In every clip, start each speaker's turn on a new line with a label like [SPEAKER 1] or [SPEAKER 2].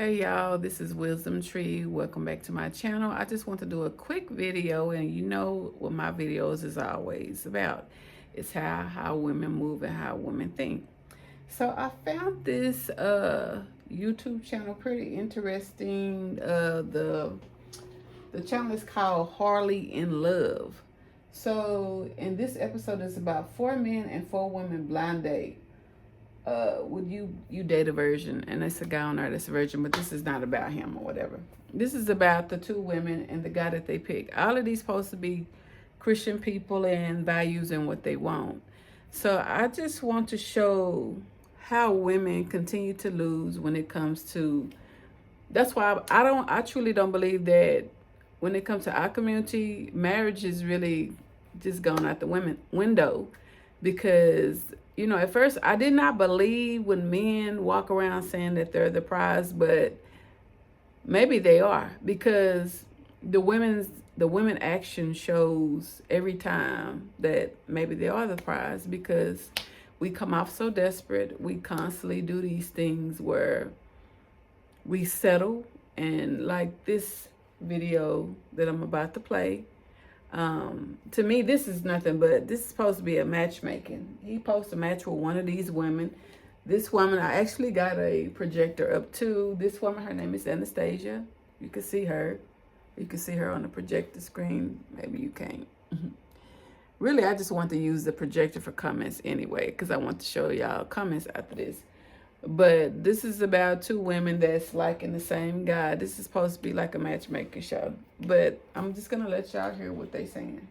[SPEAKER 1] Hey y'all, this is Wisdom Tree. Welcome back to my channel. I just want to do a quick video, and you know what my videos is always about. It's how women move and how women think. So I found this YouTube channel pretty interesting. The channel is called Harley in Love. So in this episode, it's about 4 men and 4 women blind date. Would you date a virgin? And it's a guy on there that's a virgin, but this is not about him or whatever. This is about the 2 women and the guy that they pick. All of these supposed to be Christian people and values and what they want. So I just want to show how women continue to lose when it comes to. That's why I truly don't believe that when it comes to our community, marriage is really just gone out the window, because at first I did not believe when men walk around saying that they're the prize, but maybe they are, because the women action shows every time that maybe they are the prize, because we come off so desperate. We constantly do these things where we settle, and like this video that I'm about to play, to me, this is nothing but, this is supposed to be a matchmaking. He supposed to match with one of these women. This woman, I actually got a projector up to. This woman, her name is Anastasia. You can see her. You can see her on the projector screen. Maybe you can't. Really, I just want to use the projector for comments anyway, because I want to show y'all comments after this. But this is about 2 women that's liking the same guy. This is supposed to be like a matchmaking show. But I'm just going to let y'all hear what they saying.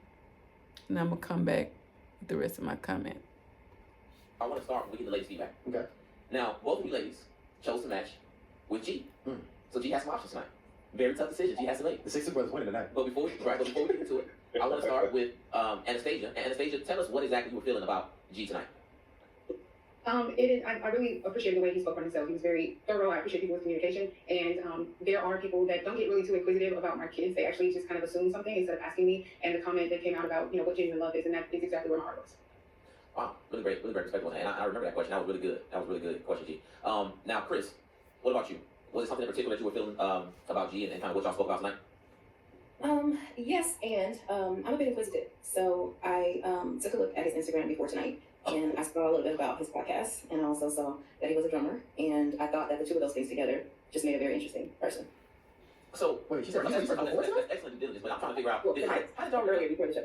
[SPEAKER 1] And I'm going to come back with the rest of my comment.
[SPEAKER 2] I want to start with the ladies' feedback.
[SPEAKER 3] Okay.
[SPEAKER 2] Now, both of you ladies chose to match with G. So G has some options tonight. Very tough decision G has to make.
[SPEAKER 3] The Sixers brothers winning tonight.
[SPEAKER 2] But before we get into it, I want to start with Anastasia. And Anastasia, tell us what exactly you were feeling about G tonight.
[SPEAKER 4] I really appreciate the way he spoke on himself. He was very thorough. I appreciate people's communication. And there are people that don't get really too inquisitive about my kids. They actually just kind of assume something instead of asking me. And the comment that came out about, what genuine love is, and that is exactly where my heart was.
[SPEAKER 2] Wow, really great perspective on that. And I remember that question. That was really good. That was a really good question, G. Now, Chris, what about you? Was it something in particular that you were feeling about G and kind of what y'all spoke about tonight?
[SPEAKER 5] Yes, and I'm a bit inquisitive. So I took a look at his Instagram before tonight. And I saw a little bit about his podcast, and I also saw that he was a drummer, and I thought that the two of those things together just made a very interesting person.
[SPEAKER 2] So,
[SPEAKER 3] wait,
[SPEAKER 2] that's excellent due diligence, but I'm trying to figure out,
[SPEAKER 5] Well, how did y'all earlier before the show?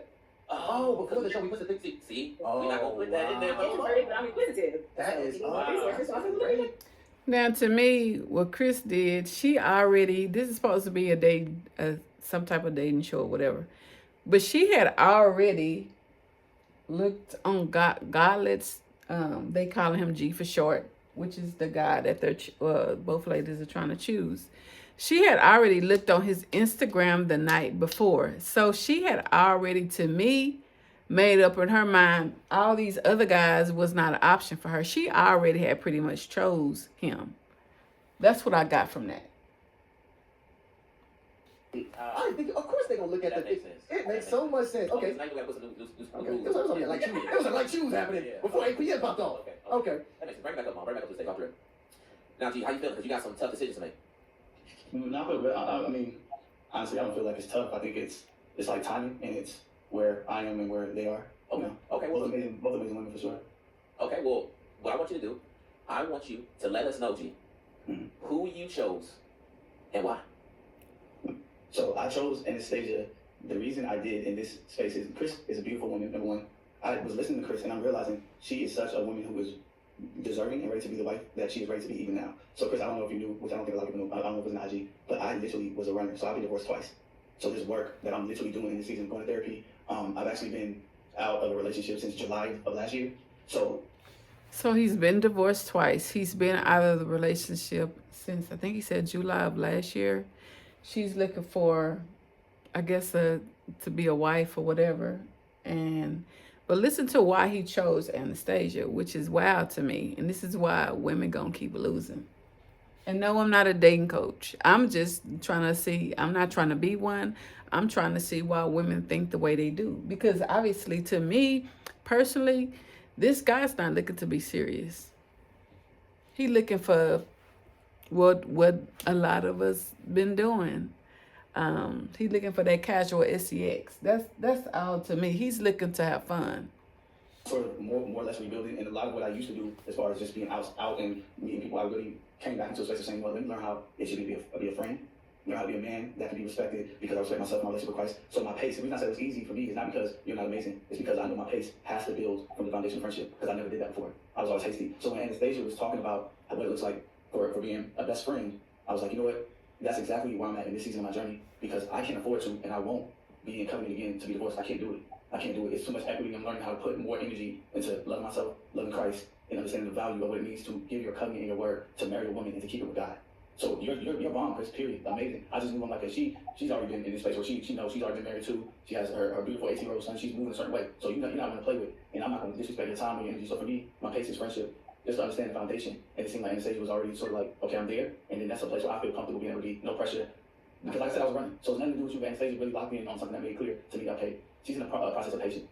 [SPEAKER 2] Oh, before the show, we put the thing, see? We're not going to put that in there.
[SPEAKER 5] Introverted, but I'm inquisitive.
[SPEAKER 3] That is
[SPEAKER 1] Now, to me, what Chris did, this is supposed to be a date, some type of dating show or whatever, but she had already looked on Godlet's, they call him G for short, which is the guy that both ladies are trying to choose. She had already looked on his Instagram the night before. So she had already, to me, made up in her mind all these other guys was not an option for her. She already had pretty much chose him. That's what I got from that.
[SPEAKER 3] I think, of course, they're gonna look at
[SPEAKER 2] that.
[SPEAKER 3] It makes so much sense. Okay.
[SPEAKER 2] Like
[SPEAKER 3] shoes happening before APN popped off. Okay.
[SPEAKER 2] That makes sense. Bring it back up, Mom. Bring it back up to the stage. Talk through it. Now, G, how you feeling? Because you got some tough decisions to make.
[SPEAKER 6] I mean, honestly, I don't feel like it's tough. I think it's like timing, and it's where I am and where they are.
[SPEAKER 2] Okay.
[SPEAKER 6] You know?
[SPEAKER 2] Okay. Well,
[SPEAKER 6] both amazing women for sure.
[SPEAKER 2] Okay. Well, what I want you to do, I want you to let us know, G, who you chose and why.
[SPEAKER 6] So I chose Anastasia. The reason I did in this space is Chris is a beautiful woman, number one. I was listening to Chris, and I'm realizing she is such a woman who is deserving and ready to be the wife that she is ready to be even now. So Chris, I don't know if you knew, which I don't think a lot of people know, I don't know if it was an IG, but I literally was a runner, so I've been divorced twice. So this work that I'm literally doing in this season, going to therapy, I've actually been out of a relationship since July of last year. So
[SPEAKER 1] he's been divorced twice. He's been out of the relationship since, I think he said July of last year. She's looking for, I guess, to be a wife or whatever. But listen to why he chose Anastasia, which is wild to me. And this is why women gonna keep losing. And no, I'm not a dating coach. I'm just trying to see, I'm not trying to be one. I'm trying to see why women think the way they do. Because obviously, to me, personally, this guy's not looking to be serious. He looking for what a lot of us been doing. He's looking for that casual sex. That's all to me. He's looking to have fun.
[SPEAKER 6] Sort of more or less rebuilding, and a lot of what I used to do as far as just being out and meeting people, I really came back into a space of saying, well, let me learn how it should be a friend, learn how to be a man that can be respected because I respect myself and my relationship with Christ. So my pace, the reason I said it was easy for me is not because you're not amazing, it's because I know my pace has to build from the foundation of friendship, because I never did that before. I was always hasty. So when Anastasia was talking about what it looks like for being a best friend, I was like, you know what, that's exactly where I'm at in this season of my journey, because I can't afford to, and I won't be in covenant again to be divorced. I can't do it. I can't do it. It's too much equity. I'm learning how to put more energy into loving myself, loving Christ, and understanding the value of what it means to give your covenant and your word to marry a woman and to keep it with God. So you're bomb, Chris. Period. Amazing. I just knew I'm like she's already been in this place where she knows she's already been married too. She has her beautiful 18-year-old son. She's moving a certain way. So you're not going to play with, and I'm not going to disrespect your time or your energy. So for me, my pace is friendship. Just to understand the foundation. And it seemed like Anastasia was already sort of like, okay, I'm there, and then that's a place where I feel comfortable being able to be no pressure. Because like I said, I was running. So it's nothing to do with you, but Anastasia really locked me in on something that made it clear to me. Okay, she's in the process of patience.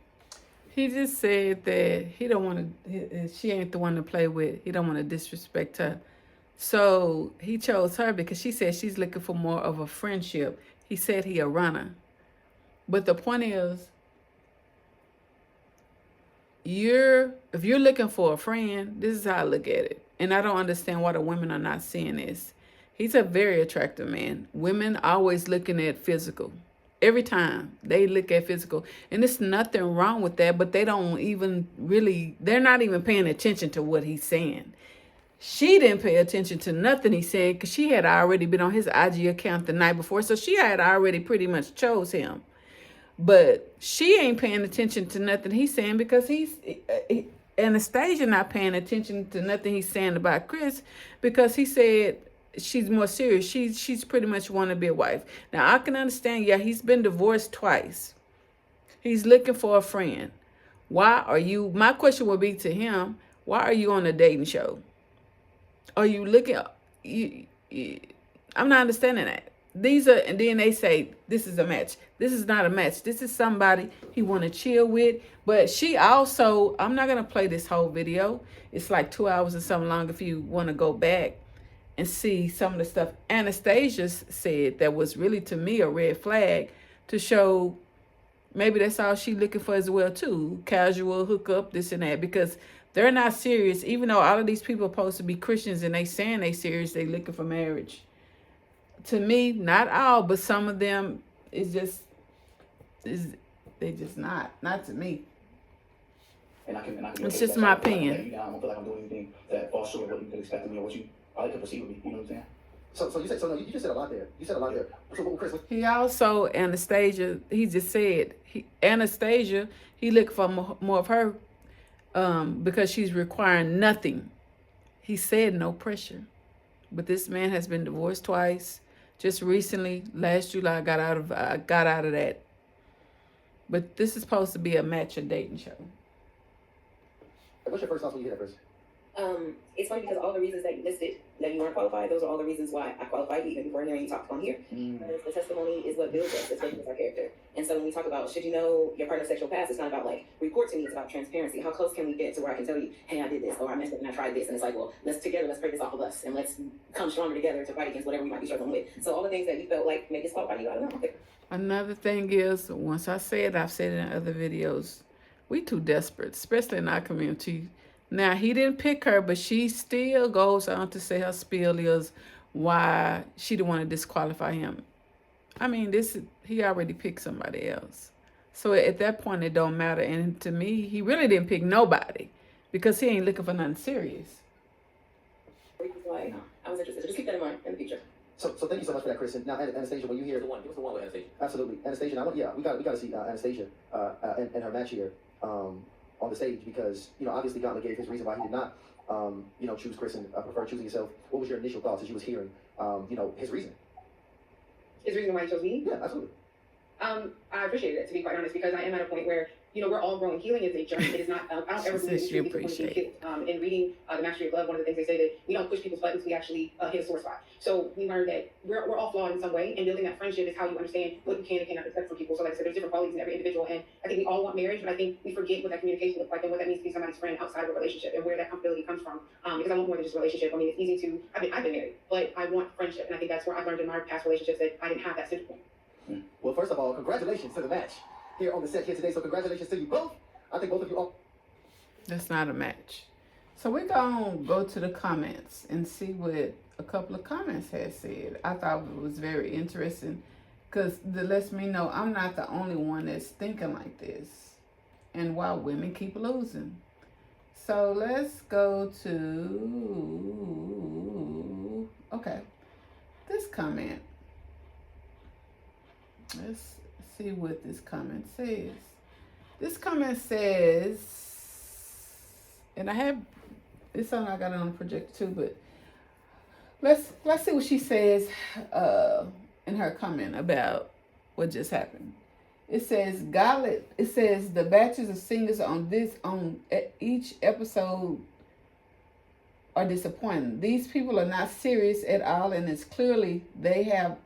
[SPEAKER 1] He just said that he don't want to. She ain't the one to play with. He don't want to disrespect her. So he chose her because she said she's looking for more of a friendship. He said he a runner. But the point is, if you're looking for a friend, this is how I look at it. And I don't understand why the women are not seeing this. He's a very attractive man. Women always looking at physical. Every time they look at physical. And there's nothing wrong with that, but they don't even really, they're not even paying attention to what he's saying. She didn't pay attention to nothing he said because she had already been on his IG account the night before. So she had already pretty much chose him. But she ain't paying attention to nothing he's saying because Anastasia not paying attention to nothing he's saying about Chris because he said she's more serious. She's pretty much want to be a wife. Now I can understand. Yeah, he's been divorced twice. He's looking for a friend. Why are you? My question would be to him: why are you on a dating show? Are you looking? I'm not understanding that. And then they say this is a match. This is not a match. This is somebody he want to chill with. But she also, I'm not gonna play this whole video. It's like 2 hours or something long if you want to go back and see some of the stuff Anastasia said that was really to me a red flag to show maybe that's all she looking for as well too. Casual hookup, this and that, because they're not serious. Even though all of these people are supposed to be Christians and they saying they serious, they looking for marriage. To me, not all, but some of them they just not to me.
[SPEAKER 6] And I can
[SPEAKER 1] it's just my opinion.
[SPEAKER 6] I don't feel like I'm doing anything that falls short of what you could expect of me or what you probably could perceive of me. You know what I'm saying?
[SPEAKER 3] So you said, no, you just said a lot there. You said a lot there. So Chris,
[SPEAKER 1] He also, Anastasia, he just said, Anastasia, he looked for more of her because she's requiring nothing. He said no pressure. But this man has been divorced twice. Just recently, last July, I got out of that. But this is supposed to be a match or dating show.
[SPEAKER 3] what's your first thoughts when you hear that, Chris?
[SPEAKER 5] It's funny because all the reasons that you listed that you weren't qualified, those are all the reasons why I qualified you even before hearing you talk on here. The testimony is what builds us, it's what builds our character. And so when we talk about should you know your partner's sexual past, it's not about like report to me, it's about transparency. How close can we get to where I can tell you, hey, I did this, or I messed up and I tried this, and it's like, well, let's pray this off of us and let's come stronger together to fight against whatever we might be struggling with. So all the things that you felt like maybe disqualified you, I don't know.
[SPEAKER 1] Another thing is, once I say it, I've said it in other videos, we too desperate, especially in our community. Now, he didn't pick her, but she still goes on to say her spiel is why she didn't want to disqualify him. I mean, he already picked somebody else. So at that point, it don't matter. And to me, he really didn't pick nobody because he ain't looking for nothing serious.
[SPEAKER 5] Why I was interested. So just keep that in mind in the future.
[SPEAKER 3] So thank you so much for that, Chris. And now, Anastasia, when you hear
[SPEAKER 2] Give us the one with Anastasia.
[SPEAKER 3] absolutely, Anastasia. We got to see Anastasia and her match here on the stage because obviously Gauntlet gave his reason why he did not choose Chris and prefer choosing yourself. What was your initial thoughts as you was hearing his reason?
[SPEAKER 4] His reason why he chose me?
[SPEAKER 3] Yeah, absolutely.
[SPEAKER 4] I appreciate it, to be quite honest, because I am at a point where we're all growing. Healing is a journey. It is not. I don't ever believe
[SPEAKER 1] Sis,
[SPEAKER 4] that
[SPEAKER 1] you
[SPEAKER 4] you
[SPEAKER 1] appreciate
[SPEAKER 4] killed. In reading The Mastery of Love, one of the things they say that we don't push people's buttons, we actually hit a sore spot. So we learned that we're all flawed in some way, and building that friendship is how you understand what you can and cannot expect from people. So like I said, there's different qualities in every individual, and I think we all want marriage, but I think we forget what that communication looks like and what that means to be somebody's friend outside of a relationship and where that comfortability comes from. Because I want more than just a relationship. I mean, it's easy to. I've been married, but I want friendship, and I think that's where I've learned in my past relationships that I didn't have that center point.
[SPEAKER 3] Well, first of all, congratulations to the match here on the set here today. So congratulations to you both. I think both of you all.
[SPEAKER 1] That's not a match. So we're going to go to the comments and see what a couple of comments had said. I thought it was very interesting because it lets me know I'm not the only one that's thinking like this and why women keep losing. So let's go to, okay, this comment. Let's see what this comment says. This comment says, and I have it's something I got on the projector too, but let's see what she says in her comment about what just happened. It says the batches of singers on each episode are disappointing. These people are not serious at all, and it's clearly they have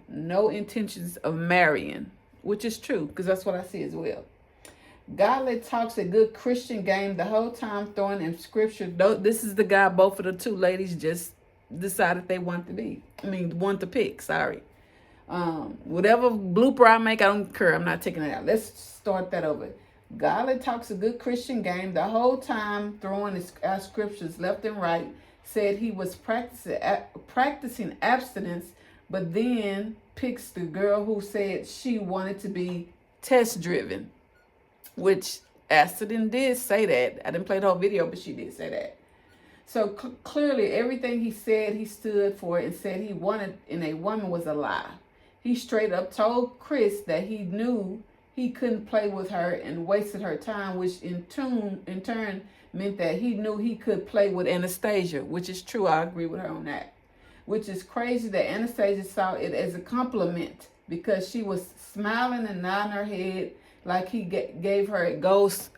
[SPEAKER 1] no intentions of marrying, which is true because that's what I see as well. Godly talks a good Christian game the whole time, throwing in scripture. This is the guy both of the two ladies just decided they want to pick. Sorry. Whatever blooper I make, I don't care. I'm not taking it out. Let's start that over. Godly talks a good Christian game the whole time, throwing our scriptures left and right. Said he was practicing abstinence, but then picks the girl who said she wanted to be test driven. Which Aston did say that. I didn't play the whole video, but she did say that. So clearly everything he said he stood for and said he wanted in a woman was a lie. He straight up told Chris that he knew he couldn't play with her and wasted her time, which in turn meant that he knew he could play with Anastasia, which is true. I agree with her on that. Which is crazy that Anastasia saw it as a compliment because she was smiling and nodding her head like he gave her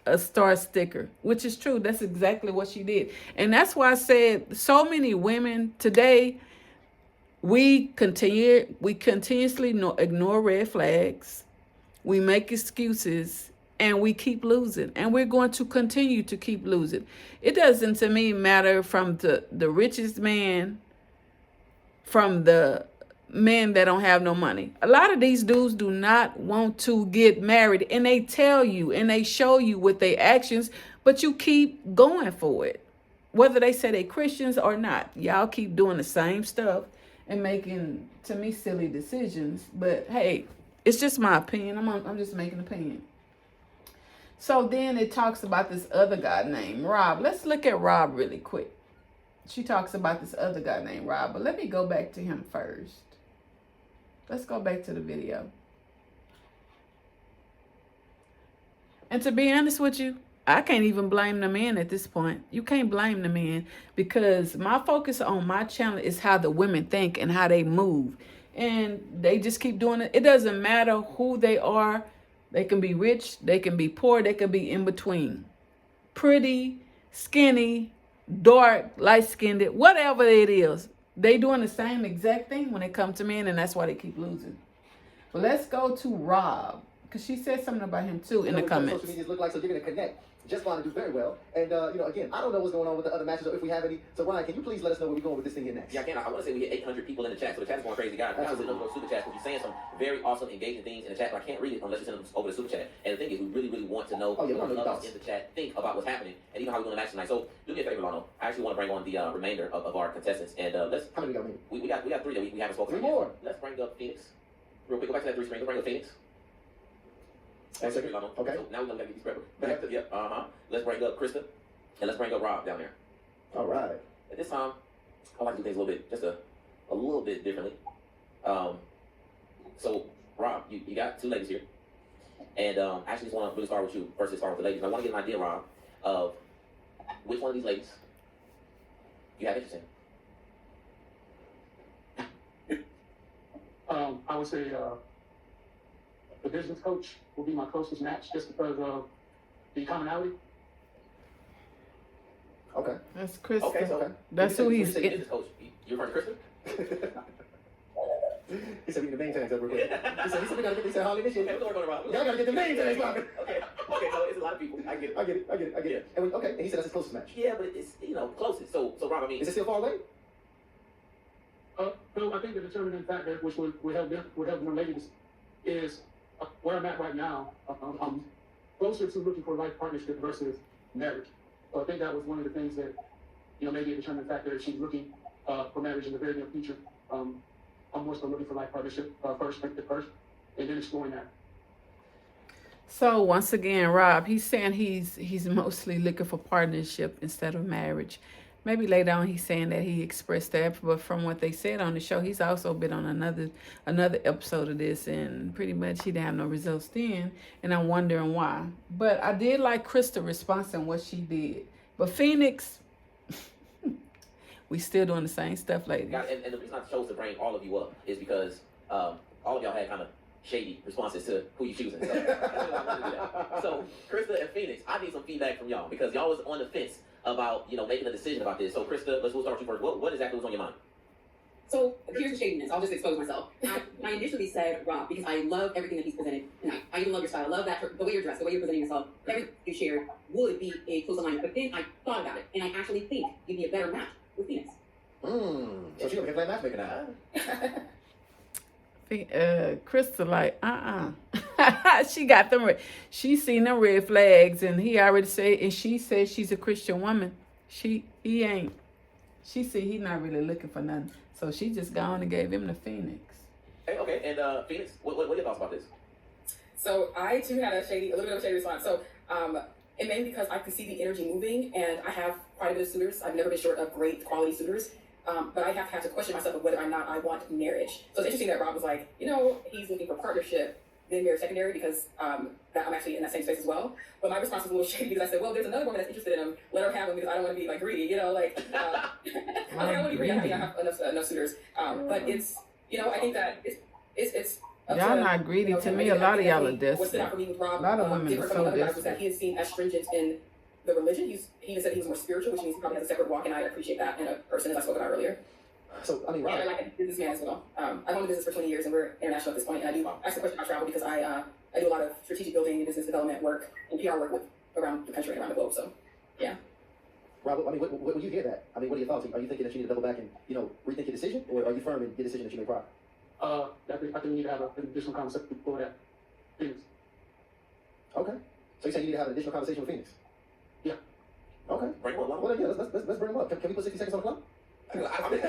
[SPEAKER 1] a star sticker, which is true. That's exactly what she did. And that's why I said so many women today, we continuously ignore red flags. We make excuses and we keep losing. And we're going to continue to keep losing. It doesn't, to me, matter from the richest man, from the men that don't have no money. A lot of these dudes do not want to get married, and they tell you and they show you with their actions, but you keep going for it. Whether they say they Christians or not, y'all keep doing the same stuff and making, to me, silly decisions. But hey, it's just my opinion. I'm just making an opinion. So then it talks about this other guy named Rob. Let's look at Rob really quick. She talks about this other guy named Rob, but let me go back to him first. Let's go back to the video. And to be honest with you, I can't even blame the man at this point. You can't blame the man because my focus on my channel is how the women think and how they move. And they just keep doing it. It doesn't matter who they are. They can be rich, they can be poor, they can be in between. Pretty, skinny, dark, light-skinned, whatever it is. They doing the same exact thing when it comes to men, and that's why they keep losing. But let's go to Rob, because she said something about him too in the comments.
[SPEAKER 3] Social medias look like, so you're gonna connect just fine and do very well. And again, I don't know what's going on with the other matches or if we have any. So Ryan, can you please let us know where we're going with this thing here next?
[SPEAKER 2] Yeah, I can. I want to say we hit 800 people in the chat, so the chat is going crazy, guys. I was looking over super chat because you're saying some very awesome, engaging things in the chat, but I can't read it unless you send them over the super chat. And the thing is, we really, really want to know what others in the chat think about what's happening, and even how we're going to match tonight. So do me a favor, Lano. I actually want to bring on the remainder of our contestants, and let's.
[SPEAKER 3] How many we got?
[SPEAKER 2] We got three that we haven't spoken.
[SPEAKER 3] Three more.
[SPEAKER 2] Let's bring up Phoenix. Real quick, go back to that three screen. Let's bring up Phoenix.
[SPEAKER 3] One second. Okay.
[SPEAKER 2] So now we gotta get these preppers. Back to Let's bring up Krista, and let's bring up Rob down there.
[SPEAKER 3] All right.
[SPEAKER 2] At this time, I like to do things a little bit differently. So Rob, you got two ladies here, and I actually just want to really start with you versus start with the ladies. I want to get an idea, Rob, of which one of these ladies you have interest in.
[SPEAKER 7] I would say the business coach will be my closest match just because of the commonality.
[SPEAKER 3] Okay.
[SPEAKER 1] That's Krista.
[SPEAKER 2] Okay, so
[SPEAKER 1] That's who
[SPEAKER 2] when you
[SPEAKER 1] he's
[SPEAKER 2] say
[SPEAKER 1] getting.
[SPEAKER 2] business coach. You referring to Krista?
[SPEAKER 3] He said we need the name tags up real quick. He said we gotta get. He said Harley this
[SPEAKER 2] Okay,
[SPEAKER 3] year.
[SPEAKER 2] we're going around.
[SPEAKER 3] Y'all gotta get the name tags popping.
[SPEAKER 2] Okay, so it's a lot of people. I get it.
[SPEAKER 3] I get it. And okay, and he said that's his closest match.
[SPEAKER 2] Yeah, but it's closest. So Rob, I mean,
[SPEAKER 3] Is it still far away?
[SPEAKER 7] So I think the determining factor, which would help them ladies, is where I'm at right now. I'm closer to looking for a life partnership versus marriage. So I think that was one of the things that, maybe a determining factor if she's looking for marriage in the very near future. I'm more so looking for life partnership first, and then exploring that.
[SPEAKER 1] So once again, Rob, he's saying he's mostly looking for partnership instead of marriage. Maybe later on he's saying that he expressed that, but from what they said on the show, he's also been on another episode of this, and pretty much he didn't have no results then, and I'm wondering why. But I did like Krista's response and what she did. But Phoenix, we still doing the same stuff, ladies.
[SPEAKER 2] and the reason I chose to bring all of you up is because all of y'all had kind of shady responses to who you choosing. So, that's really why I wanted to do that. So Krista and Phoenix, I need some feedback from y'all because y'all was on the fence about making a decision about this. So Krista, we'll start with you first. What exactly was on your mind?
[SPEAKER 5] So here's the shadiness. I'll just expose myself. I initially said Rob because I love everything that he's presented tonight. I even love your style. I love that the way you're dressed, the way you're presenting yourself. Everything you shared would be a close alignment. But then I thought about it, and I actually think you'd be a better match with Phoenix.
[SPEAKER 3] So she gonna play matchmaker now.
[SPEAKER 1] Krista like, she got them. She seen them red flags, and he already said, and she said she's a Christian woman. He ain't. She said he not really looking for nothing, so she just gone and gave him the Phoenix.
[SPEAKER 2] Okay, and Phoenix, what are your thoughts about this?
[SPEAKER 8] So I too had a little bit of a shady response. So and mainly because I can see the energy moving, and I have quite a bit of suitors. I've never been short of great quality suitors. But I have to question myself of whether or not I want marriage. So it's interesting that Rob was like, he's looking for partnership, then marriage secondary, because that I'm actually in that same space as well. But my response was a little shady because I said, well, there's another woman that's interested in him. Let her have him because I don't want to be like greedy, I don't want to be greedy. I think I have enough suitors. But it's, I think that it's
[SPEAKER 1] y'all not greedy. To me, a lot of y'all are desperate.
[SPEAKER 8] What stood out for me with Rob,
[SPEAKER 1] a lot of women are
[SPEAKER 8] different
[SPEAKER 1] so
[SPEAKER 8] from the other guys, was
[SPEAKER 1] desperate.
[SPEAKER 8] that he is seen as stringent in the religion. He even said he was more spiritual, which means he probably has a separate walk, and I appreciate that in a person, as I spoke about earlier.
[SPEAKER 3] So, I mean,
[SPEAKER 8] And
[SPEAKER 3] Rob.
[SPEAKER 8] I like a businessman as well. I've owned a business for 20 years, and we're international at this point. And I do ask the question about travel because I do a lot of strategic building and business development work and PR work around the country and around the globe. So, yeah.
[SPEAKER 3] Rob, I mean, when you hear that, I mean, what are your thoughts? Are you thinking that you need to double back and, rethink your decision, or are you firm in your decision that you made prior?
[SPEAKER 7] I think we need to have an additional conversation for that. Phoenix.
[SPEAKER 3] Okay. So you say you need to have an additional conversation with Phoenix?
[SPEAKER 7] Yeah.
[SPEAKER 3] Okay.
[SPEAKER 2] Bring him up.
[SPEAKER 3] Well, yeah, let's bring him up. Can we put 60 seconds on the clock?
[SPEAKER 2] I mean,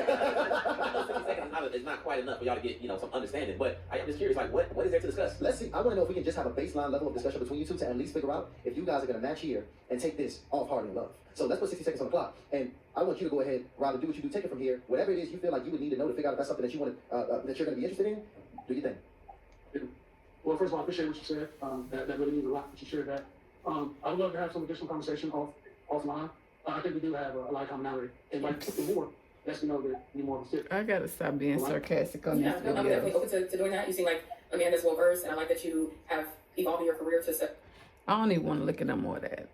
[SPEAKER 2] 60 seconds is not quite enough for y'all to get some understanding. But I am just curious, like, what is there to discuss?
[SPEAKER 3] Let's see. I want to know if we can just have a baseline level of discussion between you two to at least figure out if you guys are going to match here and take this off hard and love. So let's put 60 seconds on the clock. And I want you to go ahead, Rob, and do what you do. Take it from here. Whatever it is you feel like you would need to know to figure out if that's something that you want that you're going to be interested in, do your thing.
[SPEAKER 7] Well, first of all, I appreciate what you said. That really means a lot that you shared that. I would love to have some additional conversation offline. I think we do have a lot of commonality. And like something more, lets me know that you're more of a fit.
[SPEAKER 1] I gotta stop being sarcastic on
[SPEAKER 8] Yeah,
[SPEAKER 1] these
[SPEAKER 8] no, I'm definitely
[SPEAKER 1] videos.
[SPEAKER 8] open to doing that. You seem like a man that's well versed, and I like that you have evolved in your career to step.
[SPEAKER 1] I don't even want to look at no more of that.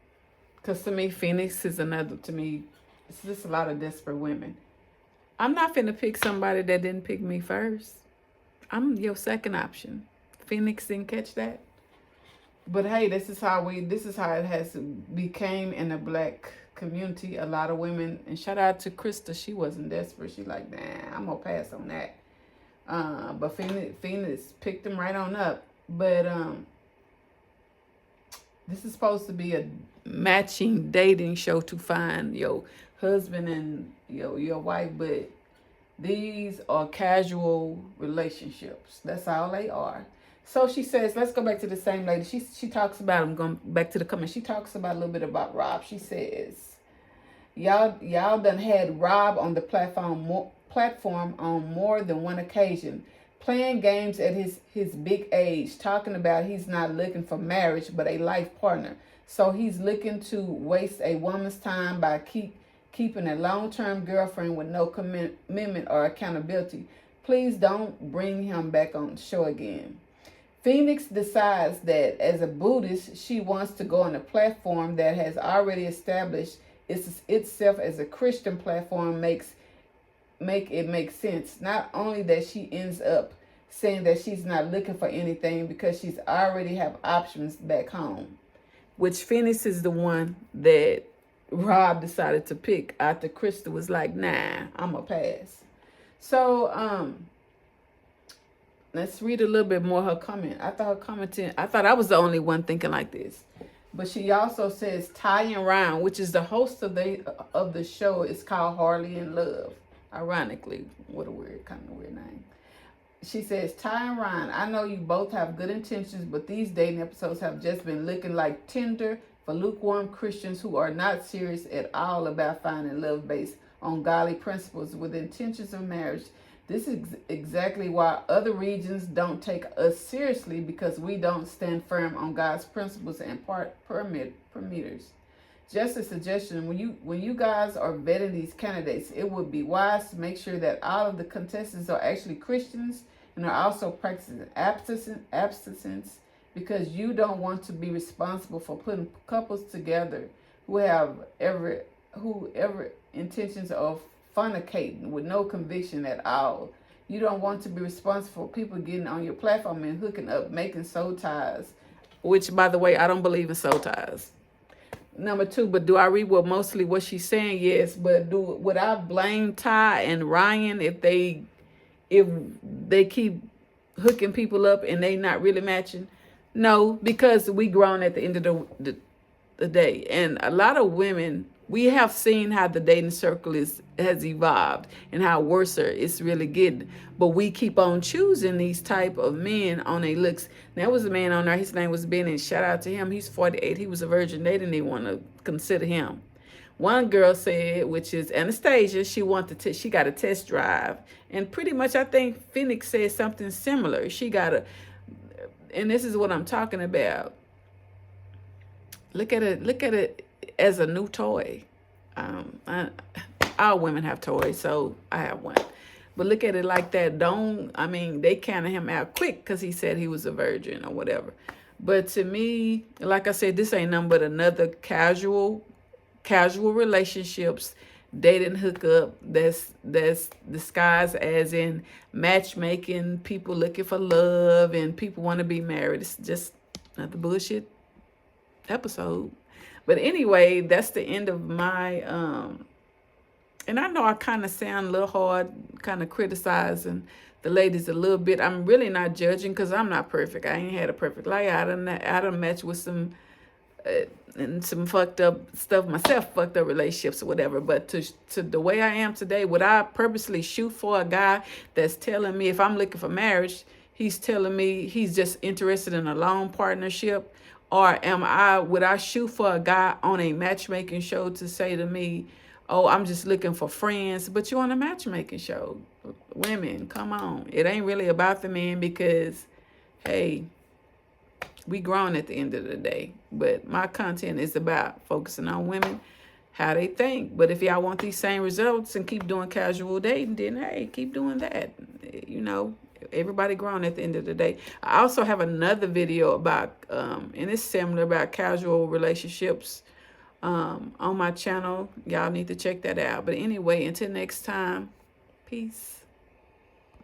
[SPEAKER 1] Because to me, Phoenix is it's just a lot of desperate women. I'm not finna pick somebody that didn't pick me first. I'm your second option. Phoenix didn't catch that. But hey, this is how it has became in the black community. A lot of women, and shout out to Krista, she wasn't desperate. She like, nah, I'm gonna pass on that. But Phoenix picked them right on up. But this is supposed to be a matching dating show to find your husband and your wife, but these are casual relationships. That's all they are. So she says, let's go back to the same lady. She talks about, I'm going back to the comment. She talks about a little bit about Rob. She says, y'all done had Rob on the platform on more than one occasion, playing games at his big age, talking about he's not looking for marriage, but a life partner. So he's looking to waste a woman's time by keeping a long-term girlfriend with no commitment or accountability. Please don't bring him back on the show again. Phoenix decides that as a Buddhist, she wants to go on a platform that has already established itself as a Christian platform. Make sense. Not only that she ends up saying that she's not looking for anything because she's already have options back home, which Phoenix is the one that Rob decided to pick after Krista was like, nah, I'm going to pass. So, let's read a little bit more her comment. I thought I was the only one thinking like this. But she also says Ty and Ryan, which is the host of the show, is called Harley in Love. Ironically, what a kind of weird name. She says, Ty and Ryan, I know you both have good intentions, but these dating episodes have just been looking like Tinder for lukewarm Christians who are not serious at all about finding love based on godly principles with intentions of marriage. This is exactly why other regions don't take us seriously, because we don't stand firm on God's principles and parameters. Just a suggestion, when you guys are vetting these candidates, it would be wise to make sure that all of the contestants are actually Christians and are also practicing abstinence, because you don't want to be responsible for putting couples together who have ever intentions of fornicating with no conviction at all. You don't want to be responsible for people getting on your platform and hooking up, making soul ties, which, by the way, I don't believe in soul ties. Number two, but do I read mostly what she's saying? Yes, but would I blame Ty and Ryan if they keep hooking people up and they not really matching? No, because we grown at the end of the day, and a lot of women, we have seen how the dating circle has evolved and how worse it's really getting. But we keep on choosing these type of men on their looks. There was a man on there, his name was Ben, and shout out to him. He's 48. He was a virgin. They didn't even want to consider him. One girl said, which is Anastasia, she got a test drive. And pretty much I think Phoenix said something similar. She got and this is what I'm talking about. Look at it as a new toy. All women have toys, so I have one. But look at it like that. They counted him out quick because he said he was a virgin or whatever. But to me, like I said, this ain't nothing but another casual relationships, dating hookup that's disguised as in matchmaking, people looking for love, and people want to be married. It's just another bullshit episode. But anyway, that's the end of my and I know I kind of sound a little hard, kind of criticizing the ladies a little bit. I'm really not judging because I'm not perfect. I ain't had a perfect life. I done matched with some and some fucked up stuff myself, fucked up relationships or whatever. But to the way I am today, would I purposely shoot for a guy that's telling me if I'm looking for marriage, he's telling me he's just interested in a long partnership? Or would I shoot for a guy on a matchmaking show to say to me, oh, I'm just looking for friends, but you're on a matchmaking show? Women, come on. It ain't really about the men because, hey, we grown at the end of the day. But my content is about focusing on women, how they think. But if y'all want these same results and keep doing casual dating, then, hey, keep doing that. Everybody grown at the end of the day. I also have another video about, and it's similar, about casual relationships on my channel. Y'all need to check that out. But anyway, until next time, peace.